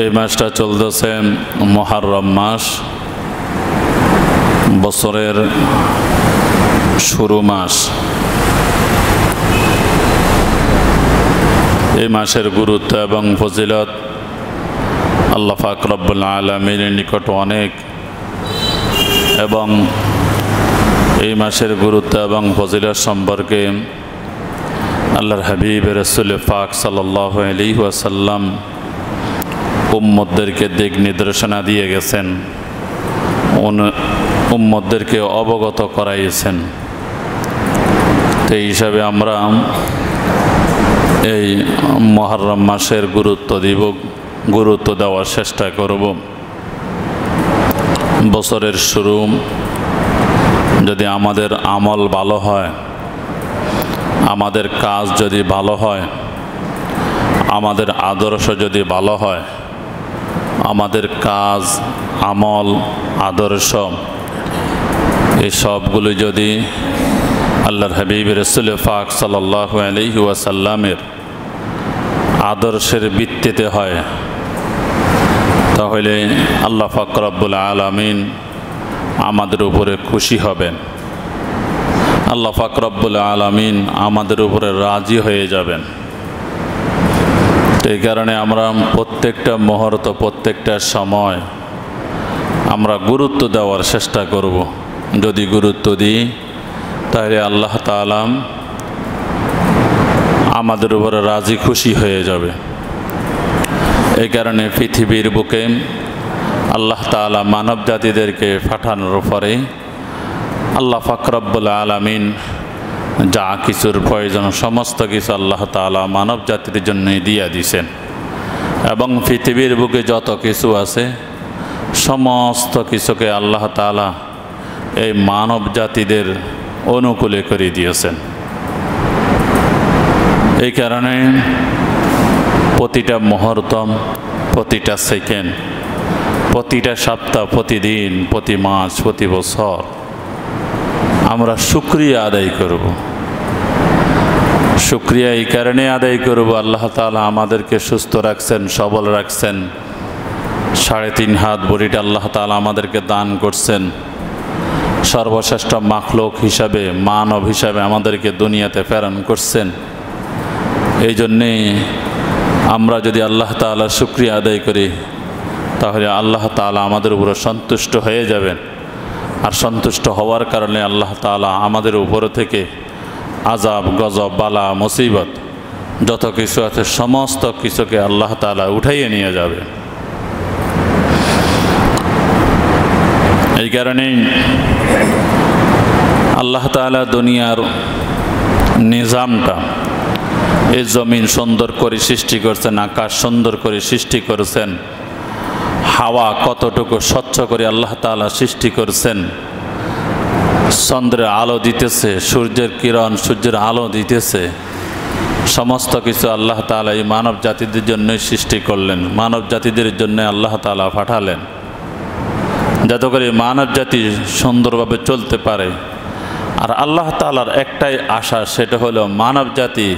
এই মাসটা চলতেছে মুহররম মাস, বছরের শুরু মাস। এই মাসের গুরুত্ব এবং ফজিলত আল্লাহ পাক রব্বুল আলামিনের নিকট অনেক, এবং এই মাসের গুরুত্ব এবং ফজিলত সম্পর্কে আল্লাহর হাবিব রাসূল পাক সাল্লাল্লাহু আলাইহি ওয়াসাল্লাম উম্মতদেরকে দিক নির্দেশনা দিয়ে গেছেন, উম্মতদেরকে অবগত করাইয়েছেন। তো এই হিসাবে আমরা এই মুহররম মাসের গুরুত্ব দেওয়ার চেষ্টা করব। বছরের শুরু যদি আমাদের আমল ভালো হয়, আমাদের কাজ যদি ভালো হয়, আমাদের আদর্শ যদি ভালো হয়, আমাদের কাজ, আমল, আদর্শ এই সবগুলো যদি আল্লাহর হাবিব রাসূল পাক সাল্লাল্লাহু আলাইহি ওয়াসাল্লামের আদর্শের ভিত্তিতে হয়, তাহলে আল্লাহ পাক রব্বুল আলামিন আমাদের উপরে খুশি হবেন, আল্লাহ পাক রব্বুল আলামিন আমাদের উপরে রাজি হয়ে যাবেন। এই কারণে আমরা প্রত্যেকটা মুহূর্ত, প্রত্যেকটা সময় আমরা গুরুত্ব দেওয়ার চেষ্টা করব। যদি গুরুত্ব দিই তাহলে আল্লাহ তাআলা আমাদের উপরে রাজি খুশি হয়ে যাবে। এই কারণে পৃথিবীর বুকে আল্লাহ তাআলা মানব জাতিদেরকে পাঠানোর পরে আল্লাহ পাক রব্বুল আলামিন যা কিছুর প্রয়োজন সমস্ত কিছু আল্লাহ তাআলা মানব জাতির জন্যই দিয়ে দিয়েছেন, এবং পৃথিবীর বুকে যত কিছু আছে সমস্ত কিছুকে আল্লাহ তাআলা এই মানব জাতিদের অনুকূলে করে দিয়েছেন। এই কারণে প্রতিটা মুহূর্ত, প্রতিটা সেকেন্ড, প্রতিটা সপ্তাহ, প্রতিদিন, প্রতি মাস, প্রতি বছর আমরা শুকরিয়া আদায় করব। শুকরিয়া এই কারণে আদায় করব, আল্লাহ তাআলা আমাদেরকে সুস্থ রাখছেন, সবল রাখছেন, 3.5 হাত বডিটা আল্লাহ তাআলা আমাদেরকে দান করছেন, সর্বশ্রেষ্ঠ মাখলুক হিসাবে, মানব হিসাবে আমাদেরকে দুনিয়াতে প্রেরণ করছেন। এই জন্যে আমরা যদি আল্লাহ তাআলার শুকরিয়া আদায় করি তাহলে আল্লাহ তাআলা আমাদের উপরে সন্তুষ্ট হয়ে যাবেন, আর সন্তুষ্ট হওয়ার কারণে আল্লাহ তাআলা আমাদের উপর থেকে আযাব, গজব, বালা, মুসিবত যত কিছু আছে সমস্ত কিছুকে আল্লাহ তাআলা উঠাইয়ে নিয়ে যাবে। এই কারণেই আল্লাহ তাআলা দুনিয়ার নিজামটা, এই জমিন সুন্দর করে সৃষ্টি করছেন, আকাশ সুন্দর করে সৃষ্টি করেছেন, হাওয়া কতটুকু স্বচ্ছ করে আল্লাহ তাআলা সৃষ্টি করেছেন, চন্দ্রের আলো দিতেছে, সূর্যের কিরণ, সূর্যের আলো দিতেছে, সমস্ত কিছু আল্লাহ তাআলা এই মানব জাতিদের জন্যই সৃষ্টি করলেন, মানব জাতিদের জন্য আল্লাহ তাআলা পাঠালেন, যাতে করে মানব জাতি সুন্দরভাবে চলতে পারে। আর আল্লাহ তাআলার একটাই আশা, সেটা হলো মানব জাতি,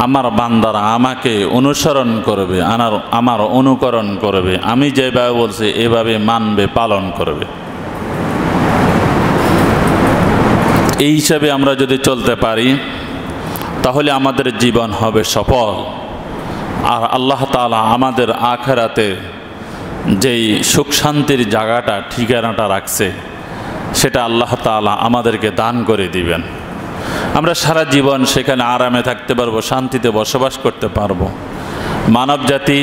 আমার বান্দারা আমাকে অনুসরণ করবে, আমার অনুকরণ করবে, আমি যেভাবে বলছি এভাবে মানবে, পালন করবে। এই হিসাবে আমরা যদি চলতে পারি তাহলে আমাদের জীবন হবে সফল, আর আল্লাহ তাআলা আমাদের আখিরাতে যেই সুখ শান্তির জায়গাটা, ঠিকানাটা রাখছে সেটা আল্লাহ তাআলা আমাদেরকে দান করে দিবেন। আমরা সারা জীবন সেখানে আরামে থাকতে পারবো, শান্তিতে বসবাস করতে পারবো। মানব জাতি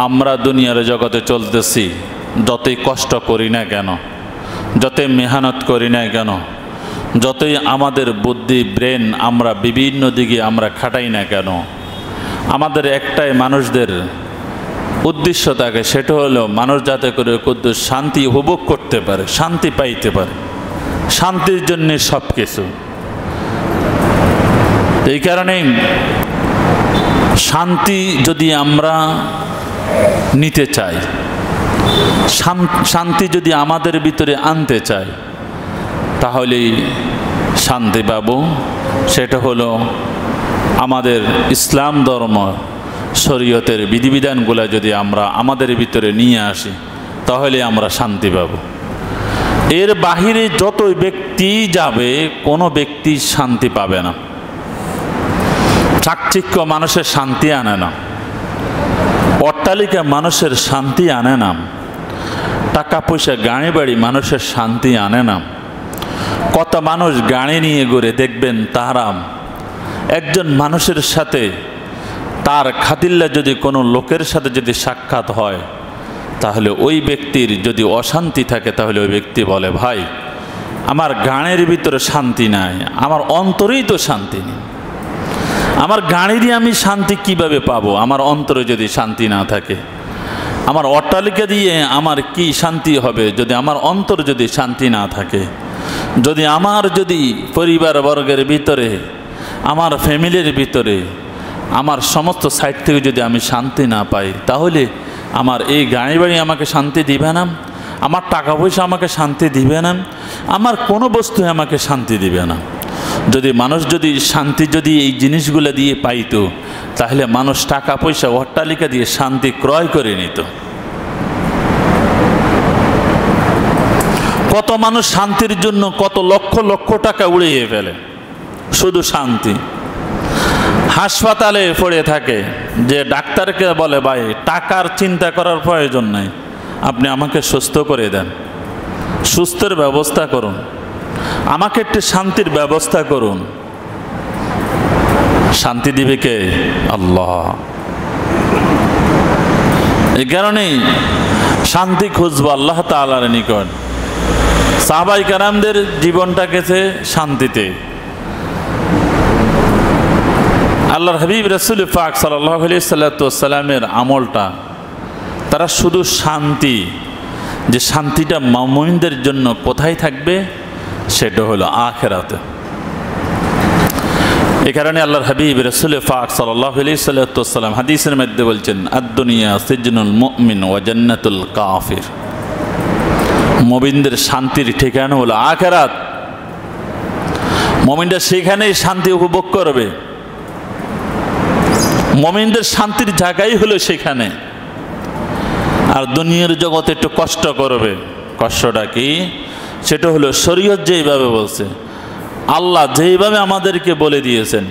আমরা দুনিয়ার জগতে চলতেছি, যতই কষ্ট করি না কেন, যতই মেহনত করি না কেন, যতই আমাদের বুদ্ধি, ব্রেন আমরা বিভিন্ন দিকে আমরা খাটাই না কেন, আমাদের একটাই মানুষদের উদ্দেশ্য থাকে, সেটা হলো মানুষ যাতে করে কুদ্দুস শান্তি উপভোগ করতে পারে, শান্তি পাইতে পারে, শান্তির জন্য সব কিছু। এই কারণে শান্তি যদি আমরা নিতে চাই, শান্তি যদি আমাদের ভিতরে আনতে চাই, তাহলেই শান্তি পাবো। সেটা হলো আমাদের ইসলাম ধর্ম শরীয়তের বিধিবিধানগুলো যদি আমরা আমাদের ভিতরে নিয়ে আসি তাহলে আমরা শান্তি পাব। এর বাহিরে যত ব্যক্তি যাবে কোনো ব্যক্তি শান্তি পাবে না। চাকচিক্য মানুষের শান্তি আনে না, অট্টালিকা মানুষের শান্তি আনে না, টাকা পয়সা গাড়ি বাড়ি মানুষের শান্তি আনে না। কত মানুষ গাড়ি নিয়ে ঘুরে দেখবেন তারা একজন মানুষের সাথে তার খাতিল্লা যদি কোনো লোকের সাথে যদি সাক্ষাৎ হয় তাহলে ওই ব্যক্তির যদি অশান্তি থাকে তাহলে ওই ব্যক্তি বলে, ভাই আমার গাড়ির ভিতরে শান্তি নাই, আমার অন্তরেই তো শান্তি নেই, আমার গাড়ি দিয়ে আমি শান্তি কিভাবে পাবো আমার অন্তরে যদি শান্তি না থাকে? আমার অট্টালিকা দিয়ে আমার কি শান্তি হবে যদি আমার অন্তর যদি শান্তি না থাকে? যদি আমার যদি পরিবার বর্গের ভিতরে, আমার ফ্যামিলির ভিতরে, আমার সমস্ত সাইড থেকে যদি আমি শান্তি না পাই তাহলে আমার এই গাড়ি বাড়ি আমাকে শান্তি দিবে না, আমার টাকা পয়সা আমাকে শান্তি দিবে না, আমার কোনো বস্তু আমাকে শান্তি দিবে না। যদি মানুষ যদি শান্তি যদি এই জিনিসগুলো দিয়ে পাইতো তাহলে মানুষ টাকা পয়সা অট্টালিকা দিয়ে শান্তি ক্রয় করে নিত। কত মানুষ শান্তির জন্য কত লক্ষ লক্ষ টাকা উড়িয়ে ফেলে শুধু শান্তি। হাসপাতালে পড়ে থাকে, যে ডাক্তারকে বলে, ভাই টাকার চিন্তা করার প্রয়োজন নাই, আপনি আমাকে সুস্থ করে দেন, সুস্থের ব্যবস্থা করুন, আমাকে একটু শান্তির ব্যবস্থা করুন। শান্তি দিবে কে? আল্লাহ। এই কারণেই শান্তি খুঁজবো আল্লাহ তাআলার নিকট। সাহাবায়ে কেরামদের জীবনটা গেছে শান্তিতে। আল্লাহর হাবিব রাসূল পাক সাল্লাল্লাহু আলাইহি সাল্লামের আমলটা তারা শুধু শান্তি, যে শান্তিটা মুমিনদের জন্য কোথায় থাকবে সেটা হলো আখিরাতে। এই কারণে আল্লাহর হাবিব রাসূল পাক সাল্লাল্লাহু আলাইহি সাল্লাম হাদিসের মধ্যে বলছেন, আদ-দুনিয়া সিজনুল মুমিন ওয়া জান্নাতুল কাফির। মুমিনদের শান্তির ঠিকানা হলো আখিরাত। মুমিনরা সেখানেই শান্তি উপভোগ করবে, মুমিনদের শান্তির জায়গাই হলো সেখানে। আর দুনিয়ার জগতে একটু কষ্ট করবে। কষ্টটা কি? সেটা হলো শরীয়ত যেইভাবে বলছে, আল্লাহ যেইভাবে আমাদেরকে বলে দিয়েছেন,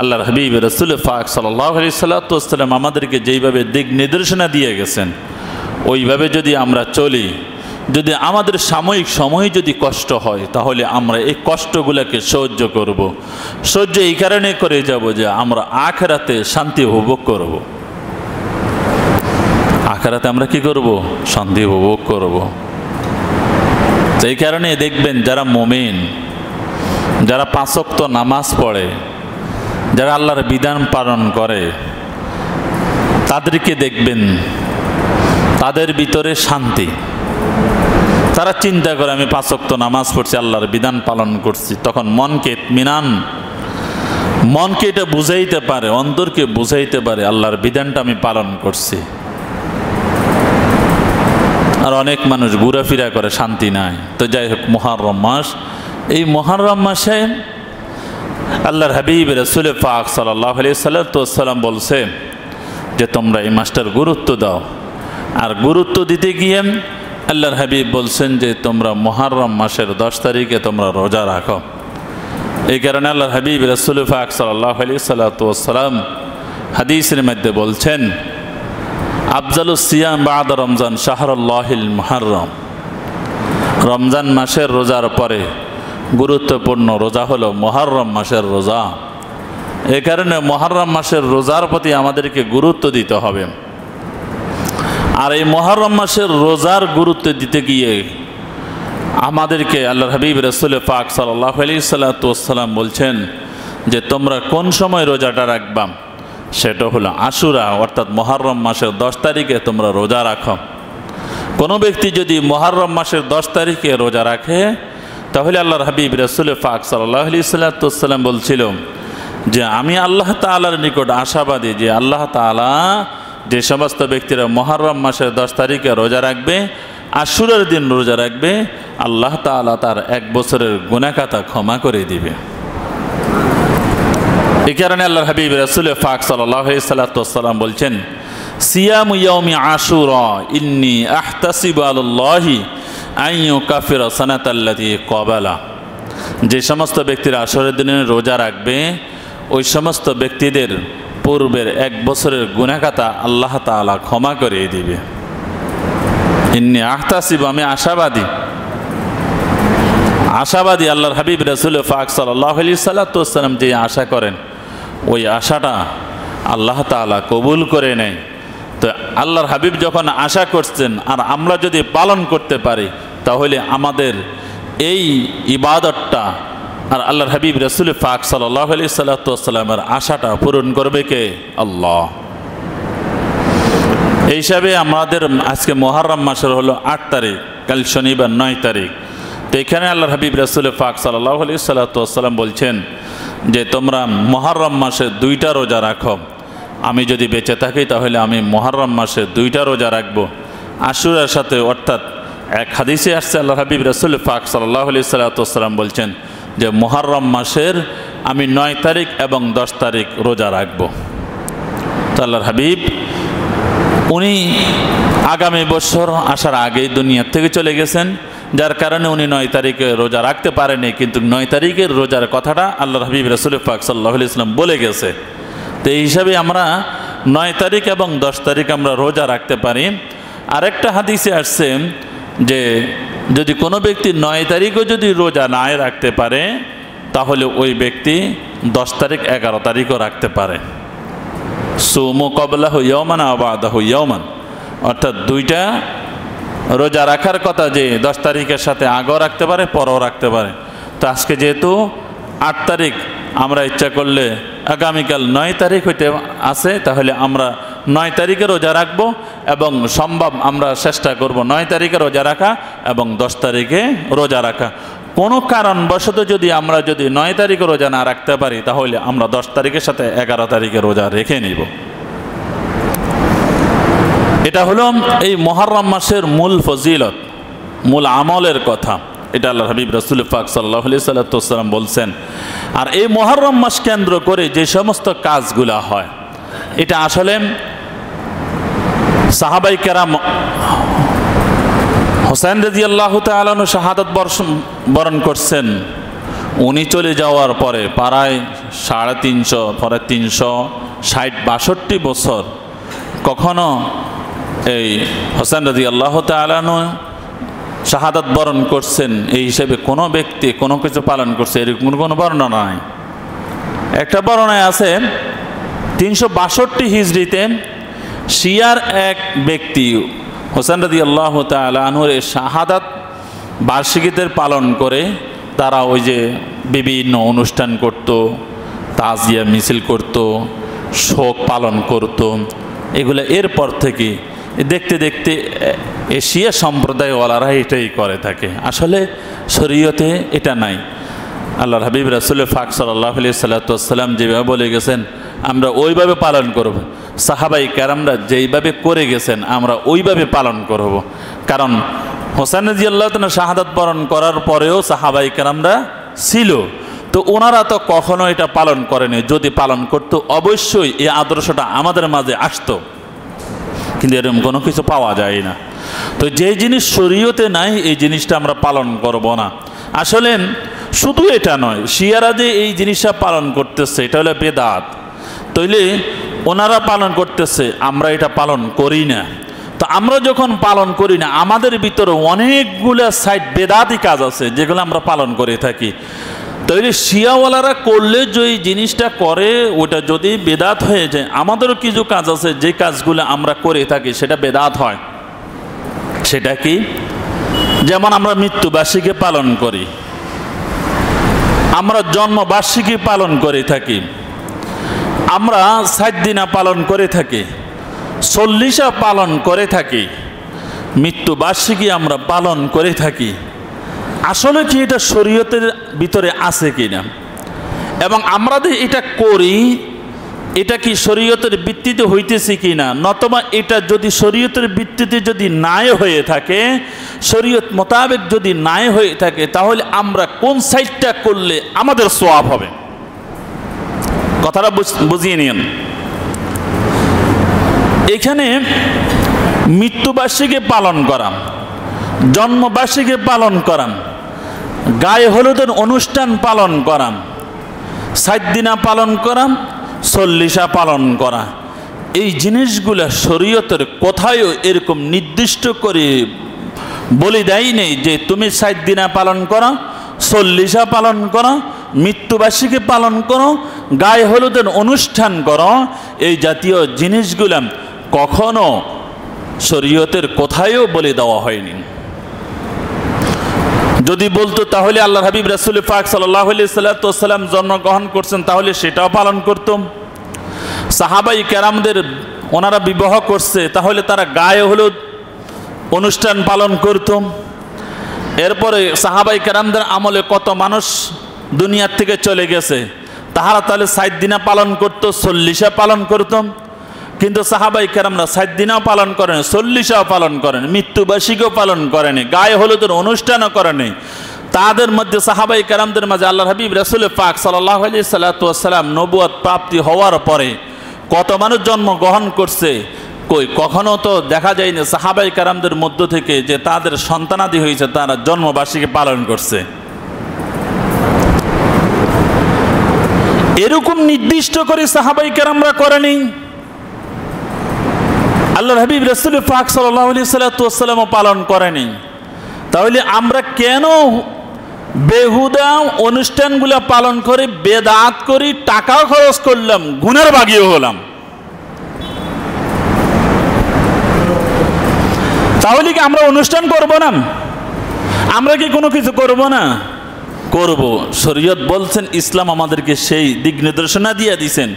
আল্লাহর হাবিব রাসূল পাক সাল্লাল্লাহু আলাইহি সাল্লাম আমাদেরকে যেইভাবে দিক নির্দেশনা দিয়ে গেছেন ওইভাবে যদি আমরা চলি, যদি আমাদের সাময়িক সময়ে যদি কষ্ট হয় তাহলে আমরা এই কষ্টগুলোকে সহ্য করব। সহ্য এই কারণে করে যাব যে আমরা আখিরাতে শান্তি উপভোগ করব। আখিরাতে আমরা কি করব? শান্তি উপভোগ করব। এই কারণে দেখবেন যারা মুমিন, যারা 5 ওয়াক্ত নামাজ পড়ে, যারা আল্লাহর বিধান পালন করে, তাদেরকে দেখবেন তাদের ভিতরে শান্তি। তারা চিন্তা করে আমি 5 ওয়াক্ত নামাজ পড়ছি, আল্লাহর বিধান পালন করছি, তখন মনকে ইতমিনান, মনকে এটা বুঝাইতে পারে, অন্তরকে বুঝাইতে পারে আল্লাহর বিধানটা আমি পালন করছি। আর অনেক মানুষ ঘোরাফেরা করে, শান্তি নাই। তো যাই হোক, মুহররম মাস, এই মুহররম মাসে আল্লাহর হাবিব রাসূল পাক সাল্লাল্লাহু আলাইহি সাল্লাম বলছে যে তোমরা এই মাসটার গুরুত্ব দাও। আর গুরুত্ব দিতে গিয়ে আল্লাহর হাবিব বলছেন যে তোমরা মুহররম মাসের 10 তারিখে তোমরা রোজা রাখো। এই কারণে আল্লাহর হাবিব রাসূল পাক সাল্লাল্লাহু আলাইহি সাল্লাম হাদিসের মধ্যে বলছেন, আফজালুস সিয়াম বা'দা রমজান শাহরুল্লাহিল মুহররম। রমজান মাসের রোজার পরে গুরুত্বপূর্ণ রোজা হলো মুহররম মাসের রোজা। এই কারণে মুহররম মাসের রোজার প্রতি আমাদেরকে গুরুত্ব দিতে হবে। আর এই মুহররম মাসের রোজার গুরুত্ব দিতে গিয়ে আমাদেরকে আল্লাহর হাবিব রাসূল পাক সাল্লাল্লাহু আলাইহি সাল্লাম বলছেন যে তোমরা কোন সময় রোজাটা রাখবা, সেটা হলো আশুরা, অর্থাৎ মুহররম মাসের 10 তারিখে তোমরা রোজা রাখো। কোনো ব্যক্তি যদি মুহররম মাসের 10 তারিখে রোজা রাখে তাহলে আল্লাহর হাবিব রাসূল পাক সাল্লাল্লাহু আলাইহি সাল্লাম বলছিল যে আমি আল্লাহ তাআলার নিকট আশাবাদী যে আল্লাহ তাআলা যে সমস্ত ব্যক্তিরা মুহররম মাসের 10 তারিখে রোজা রাখবে, আশুরার দিন রোজা রাখবে, আল্লাহ তাআলা তার 1 বছরের গুনাহ খাতা ক্ষমা করে দিবে। এই কারণে আল্লাহর হাবিব রাসূল পাক সাল্লাল্লাহু আলাইহি সাল্লাম বলছেন, সিয়ামু ইয়াউমি আশুরা ইন্নী আহতাসিবু আলাল্লাহি আন ইউকাফিরা সানাতাল্লাতী ক্বাবালা। যে সমস্ত ব্যক্তিরা আশুরার দিনে রোজা রাখবে ওই সমস্ত ব্যক্তিদের পূর্বের 1 বছরের গুনাহখাতা আল্লাহ তাআলা ক্ষমা করে দিবে। ইন্নী আহতাসিবু, আমি আশাবাদী আল্লাহর হাবিব রাসূল পাক সাল্লাল্লাহু আলাইহি সাল্লাম যে আশা করেন ওই আশাটা আল্লাহ তাআলা কবুল করে নেয়। তো আল্লাহর হাবিব যখন আশা করছেন আর আমরা যদি পালন করতে পারি তাহলে আমাদের এই ইবাদতটা আর আল্লাহর হাবিব রাসূল পাক সাল্লাল্লাহু আলাইহি সাল্লামের আশাটা পূরণ করবে কে? আল্লাহ। এই হিসাবে আমাদের আজকে মুহররম মাসের হলো 8 তারিখ, কাল শনিবার 9 তারিখ। তো এখানে আল্লাহর হাবিব রাসূল পাক সাল্লাল্লাহু আলাইহি সাল্লাম বলছেন যে তোমরা মুহররম মাসে 2টা রোজা রাখো। আমি যদি বেঁচে থাকি তাহলে আমি মুহররম মাসে 2টা রোজা রাখবো আশুরার সাথে। অর্থাৎ এক হাদিসে আসছে আল্লাহর হাবিব রাসূল পাক সাল্লাল্লাহু আলাইহি সাল্লাম বলছেন যে মুহররম মাসের আমি 9 তারিখ এবং 10 তারিখ রোজা রাখবো। তো আল্লাহর হাবিব উনি আগামী বছর আসার আগেই দুনিয়া থেকে চলে গেছেন, যার কারণে উনি 9 তারিখে রোজা রাখতে পারেনি। কিন্তু 9 তারিখের রোজার কথাটা আল্লাহর হাবিব রাসূল পাক সাল্লাল্লাহু আলাইহি সাল্লাম বলে গেছে। তো এই হিসাবে আমরা 9 তারিখ এবং 10 তারিখ আমরা রোজা রাখতে পারি। আরেকটা হাদিসে আসছে যে যদি কোনো ব্যক্তি 9 তারিখও যদি রোজা না রাখতে পারে তাহলে ওই ব্যক্তি 10 তারিখ 11 তারিখও রাখতে পারে। সুমু ক্বাবলাহু ইয়াওমান ওয়া বা'দাহু ইয়াওমান, অর্থাৎ 2টা রোজা রাখার কথা যে 10 তারিখের সাথে আগেও রাখতে পারে পরেও রাখতে পারে। তো আজকে যেহেতু 8 তারিখ, আমরা ইচ্ছা করলে আগামীকাল 9 তারিখ হইতে আছে, তাহলে আমরা 9 তারিখে রোজা রাখবো এবং সম্ভব আমরা চেষ্টা করব 9 তারিখে রোজা রাখা এবং 10 তারিখে রোজা রাখা। কোনো কারণবশত যদি 9 তারিখে রোজা না রাখতে পারি তাহলে আমরা 10 তারিখের সাথে 11 তারিখে রোজা রেখে নিব। এটা হলো এই মুহররম মাসের মূল ফজিলত, মূল আমলের কথা। এটা আল্লাহর হাবিব রাসূল পাক সাল্লাল্লাহু আলাইহি সাল্লাম বলছেন। আর এই মুহররম মাস কেন্দ্র করে যে সমস্ত কাজগুলা হয় এটা আসলে সাহাবায়ে কেরাম হোসেন রাদিয়াল্লাহু তাআলা আনহু শাহাদাত বরণ করছেন। উনি চলে যাওয়ার পরে প্রায় 350 পরে 360-62 বছর কখনো এই হোসেন রাদিয়াল্লাহু তাআলা আনহু শাহাদাত বরণ করছেন এই হিসেবে কোনো ব্যক্তি কোনো কিছু পালন করছে এরকম কোনো বর্ণনা নাই। একটা বর্ণনায় আছে 362 হিজরিতে শিয়ার এক ব্যক্তি হোসেন রাদিয়াল্লাহু তাআলা আনহুর শাহাদাত বার্ষিকীতে পালন করে তারা ওই যে বিভিন্ন অনুষ্ঠান করত, তাজিয়া মিছিল করত, শোক পালন করত। এগুলো এরপর থেকে দেখতে দেখতে এশিয়া সম্প্রদায়ওয়ালারা এটাই করে থাকে। আসলে শরীয়তে এটা নাই। আল্লাহর হাবিব রাসূল পাক সাল্লাল্লাহু আলাইহি সাল্লাম যেভাবে বলে গেছেন আমরা ওইভাবে পালন করব। সাহাবায়ে কেরামরা যেইভাবে করে গেছেন আমরা ওইভাবে পালন করব। কারণ হোসেন রাদিয়াল্লাহু তাআলা শাহাদাত বরণ করার পরেও সাহাবায়ে কেরামরা ছিল, তো ওনারা তো কখনো এটা পালন করেনি। যদি পালন করতো অবশ্যই এই আদর্শটা আমাদের মাঝে আসতো, কিন্তু এরকম কোনো কিছু পাওয়া যায় না। তো যে জিনিস শরীয়তে নাই এই জিনিসটা আমরা পালন করব না। আসলে শুধু এটা নয়, শিয়ারা যে এই জিনিসটা পালন করতেছে এটা হলো বেদাত। তাইলে ওনারা পালন করতেছে আমরা এটা পালন করি না। তো আমরা যখন পালন করি না আমাদের ভিতরে অনেকগুলো সাইড বেদাতি কাজ আছে যেগুলো আমরা পালন করে থাকি। তাইলে শিয়াওয়ালারা করলে যে জিনিসটা করে ওটা যদি বেদাত হয়ে যায়, আমাদেরও কিছু কাজ আছে যে কাজগুলো আমরা করে থাকি সেটা বেদাত হয়। সেটা কি? যেমন আমরা মৃত্যুবার্ষিকী পালন করি, আমরা জন্মবার্ষিকী পালন করে থাকি, আমরা 7 দিনা পালন করে থাকি, 40 পালন করে থাকি, মৃত্যুবার্ষিকী আমরা পালন করে থাকি। আসলে কি এটা শরীয়তের ভিতরে আছে কিনা, এবং আমরা যে এটা করি এটা কি শরীয়তের ভিত্তিতে হইতেছে কিনা, নতবা এটা যদি শরীয়তের ভিত্তিতে যদি নাই হয়ে থাকে, শরীয়ত মোতাবেক যদি নাই হয়ে থাকে, তাহলে আমরা কোন সাইডটা করলে আমাদের সওয়াব হবে কথাটা বুঝিয়ে নিন। এখানে মৃত্যুবার্ষিকী পালন করা, জন্মবার্ষিকী পালন করা, গায়ে হলুদের অনুষ্ঠান পালন করা, 7 দিনা পালন করা, 40 পালন করা, এই জিনিসগুলো শরীয়তের কোথায়ও এরকম নির্দিষ্ট করে বলে দেয় নেই যে তুমি 7 দিনা পালন করো, 40 পালন করো, মৃত্যুবার্ষিকী পালন করো, গায়ে হলুদের অনুষ্ঠান করো। এই জাতীয় জিনিসগুলো কখনো শরীয়তের কোথায়ও বলে দেওয়া হয়নি। যদি বলতো তাহলে আল্লাহর হাবিব রাসূল পাক সাল্লাল্লাহু আলাইহি সাল্লাম জন্মগ্রহণ করছেন, তাহলে সেটাও পালন করতাম। সাহাবাই কেরামদের ওনারা বিবাহ করছে, তাহলে তারা গায়ে হলুদ অনুষ্ঠান পালন করতাম। এরপরে সাহাবাই কেরামদের আমলে কত মানুষ দুনিয়ার থেকে চলে গেছে, তাহারা তাহলে 7 দিনা পালন করতো, 40 পালন করতাম। কিন্তু সাহাবাই কেরামরা 7 দিনাও পালন করেন, 40 পালন করেন, মৃত্যুবার্ষিকীও পালন করেনি, গায়ে হলুদের অনুষ্ঠানও করেনি। তাদের মধ্যে সাহাবাই কেরামদের মাঝে আল্লাহর হাবিব রাসূল পাক সাল্লাল্লাহু আলাইহি সাল্লাম নবুয়ত প্রাপ্তি হওয়ার পরে কত মানুষ জন্মগ্রহণ করছে, কখনো তো দেখা যায়নি সাহাবাই কেরামদের মধ্য থেকে যে তাদের সন্তানাদি হয়েছে তারা জন্মবার্ষিকী পালন করছে। এরকম নির্দিষ্ট করে সাহাবাই কেরামরা করেনি, আল্লাহর হাবিব রাসূল পাক সাল্লাল্লাহু আলাইহি সাল্লাম পালন করেনি। তাহলে আমরা কেন বেহুদা অনুষ্ঠানগুলো পালন করে বেদাত করি, টাকাও খরচ করলাম, গুনার ভাগীও হলাম? তাহলে কি আমরা অনুষ্ঠান করব না? আমরা কি কোনো কিছু করব না? করব। শরীয়ত বলছেন, ইসলাম আমাদেরকে সেই দিক নির্দেশনা দিয়ে দিয়েছেন।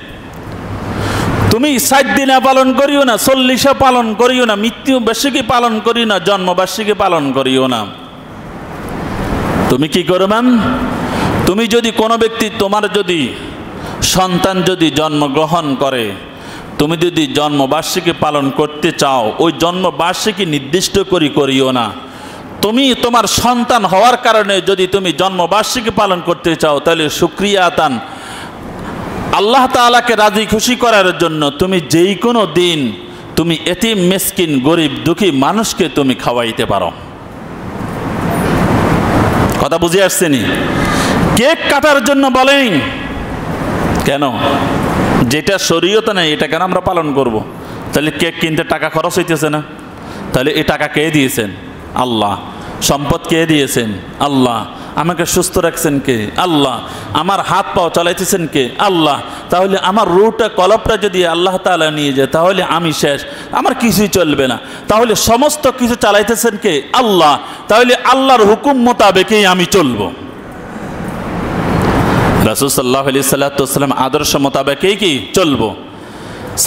তুমি 7 দিনা পালন করিও না, 40 পালন করিও না, মৃত্যুবার্ষিকী পালন করিও না, জন্মবার্ষিকী পালন করিও না। তুমি কি করবেন? তুমি যদি কোনো ব্যক্তি, তোমার যদি সন্তান যদি জন্মগ্রহণ করে, তুমি যদি জন্মবার্ষিকী পালন করতে চাও, ওই জন্মবার্ষিকী নির্দিষ্ট করিও না। তুমি তোমার সন্তান হওয়ার কারণে যদি তুমি জন্মবার্ষিকী পালন করতে চাও, তাহলে শুকরিয়া আতান আল্লাহ তাআলাকে রাজি খুশি করার জন্য তুমি যেই কোনো দিন তুমি এতিম মিসকিন গরিব দুঃখী মানুষকে তুমি খাওয়াইতে পারো। কথা বুঝে আসছেনি? কেক কাটার জন্য বলেন কেন? যেটা শরীয়তে নেই এটা কেন আমরা পালন করব? তাহলে কেক কিনতে টাকা খরচ হইতেছে না? তাহলে এই টাকা কে দিয়েছেন? আল্লাহ। সম্পদ কে দিয়েছেন? আল্লাহ। আমাকে সুস্থ রাখছেন কে? আল্লাহ। আমার হাত পাও চালাইতেছেন কে? আল্লাহ। তাহলে আমার রুহটা কলবটা যদি আল্লাহ তাআলা নিয়ে যায়, তাহলে আমি শেষ, আমার কিছুই চলবে না। তাহলে সমস্ত কিছু চালাইতেছেন কে? আল্লাহ। তাহলে আল্লাহর হুকুম মোতাবেকই আমি চলবো। রাসূল সাল্লাল্লাহু আলাইহি সাল্লাম আদর্শ মোতাবেকই কি চলবো।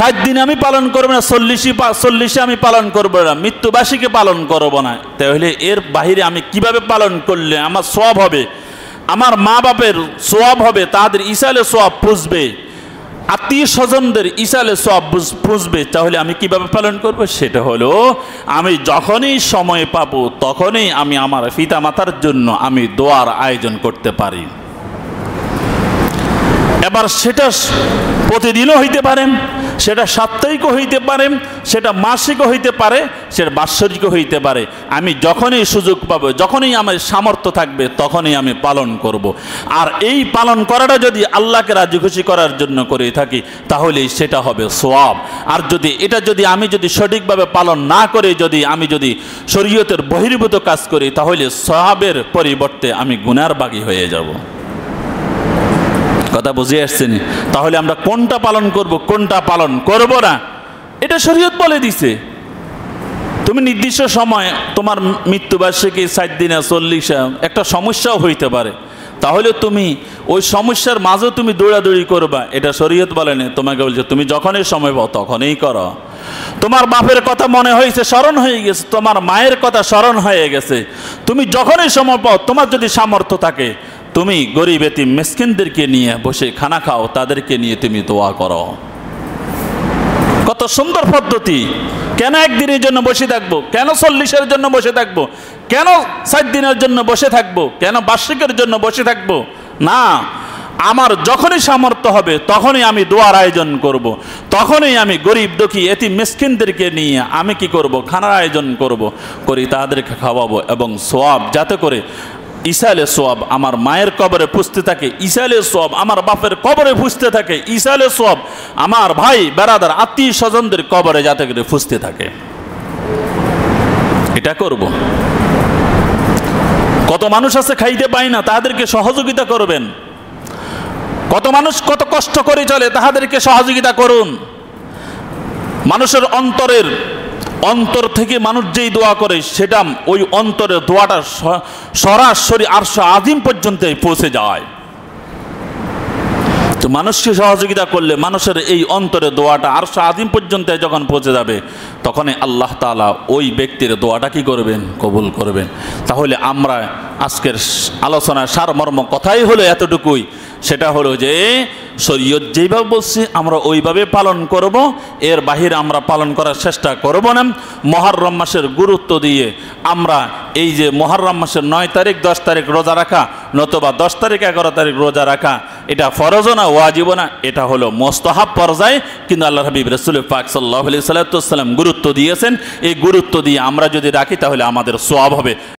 7 দিন আমি পালন করবো না, 40 আমি পালন করবো না, মৃত্যুবার্ষিকী পালন করবো না। তাহলে এর বাহিরে আমি কিভাবে পালন করলে আমার সওয়াব হবে, আমার মা বাপের সওয়াব হবে, তাদের ইসালে সওয়াব পুষবে, আত্মীয় স্বজনদের ইসালে সওয়াব পুষবে, তাহলে আমি কিভাবে পালন করব? সেটা হলো আমি যখনই সময় পাবো তখনই আমি আমার পিতা মাতার জন্য আমি দোয়ার আয়োজন করতে পারি। এবার সেটা প্রতিদিনও হইতে পারে, সেটা সাপ্তাহিকও হইতে পারে, সেটা মাসিকও হইতে পারে, সেটা বাৎসরিকও হইতে পারে। আমি যখনই সুযোগ পাবো, যখনই আমার সামর্থ্য থাকবে, তখনই আমি পালন করব। আর এই পালন করাটা যদি আল্লাহকে রাজি খুশি করার জন্য করে থাকি, তাহলে সেটা হবে সওয়াব। আর যদি এটা যদি আমি যদি সঠিকভাবে পালন না করে আমি যদি শরীয়তের বহির্ভূত কাজ করি, তাহলে সওয়াবের পরিবর্তে আমি গুনার ভাগী হয়ে যাব। কথা বুঝে আসছেন? তাহলে আমরা কোনটা পালন করব, কোনটা পালন করব না, এটা শরীয়ত বলে দিছে। তুমি নির্দিষ্ট সময় তোমার মৃত্যুবার্ষিকী 7 দিনে 40 একটা সমস্যাও হইতে পারে, তাহলে তুমি ওই সমস্যার মাঝে তুমি দৌড়াদৌড়ি করবা, এটা শরীয়ত বলে না। তোমাকে বলছে তুমি যখনই সময় পাও তখনই করো। তোমার বাপের কথা মনে হয়েছে, স্মরণ হয়ে গেছে, তোমার মায়ের কথা স্মরণ হয়ে গেছে, তুমি যখনই সময় পাও, তোমার যদি সামর্থ্য থাকে, তুমি গরিব এতিম মিসকিনদেরকে নিয়ে বসে খানা খাও, তাদেরকে নিয়ে তুমি দোয়া করো। কত সুন্দর পদ্ধতি! কেন একদিনের জন্য বসে থাকবো? কেন 40 জন্য বসে থাকবো? কেন 7 দিনের জন্য বসে থাকবো? কেন বার্ষিকের জন্য বসে থাকবো? না, আমার যখনই সামর্থ্য হবে তখনই আমি দোয়ার আয়োজন করব। তখনই আমি গরিব দুঃখী এতিম মিসকিনদেরকে নিয়ে আমি কি করব, খানার আয়োজন করি তাদেরকে খাওয়াবো। এবং সোয়াব যাতে করে ইসালে সোয়াব আমার মায়ের কবরে পুষতে থাকে, ইসালে সোয়াব আমার বাপের কবরে পুষতে থাকে, ইসালে সোয়াব আমার ভাই বেরাদার আত্মীয় স্বজনদের কবরে যাতে করে পুষতে থাকে, এটা করব। কত মানুষ আছে খাইতে পায় না, তাদেরকে সহযোগিতা করবেন। কত মানুষ কত কষ্ট করে চলে, তাদেরকে সহযোগিতা করুন। মানুষের অন্তর থেকে মানুষ যেই দোয়া করে সেটা ওই অন্তরের দোয়াটা সরাসরি আরশ আজিম পর্যন্ত পৌঁছে যায়। তো মানুষকে সহযোগিতা করলে মানুষের এই অন্তরের দোয়াটা আরশ আজিম পর্যন্ত যখন পৌঁছে যাবে, তখনই আল্লাহ তাআলা ওই ব্যক্তির দোয়াটা কি করবেন, কবুল করবেন। তাহলে আমরা আজকের আলোচনার সারমর্ম কথাই হলো এতটুকুই, সেটা হলো যে শরীয়ত যেইভাবে বলছি আমরা ওইভাবে পালন করব, এর বাহিরে আমরা পালন করার চেষ্টা করব না। মুহররম মাসের গুরুত্ব দিয়ে আমরা এই যে মুহররম মাসের 9 তারিখ 10 তারিখ রোজা রাখা, নতুবা 10 তারিখ 11 তারিখ রোজা রাখা, এটা ফরজও না ওয়াজিবও না, এটা হলো মুস্তাহাব পর্যায়ে। কিন্তু আল্লাহ হাবিব রাসূল পাক সাল্লাল্লাহু আলাইহি সাল্লাম গুরুত্ব দিয়েছেন। এই গুরুত্ব দিয়ে আমরা যদি রাখি তাহলে আমাদের সওয়াব হবে।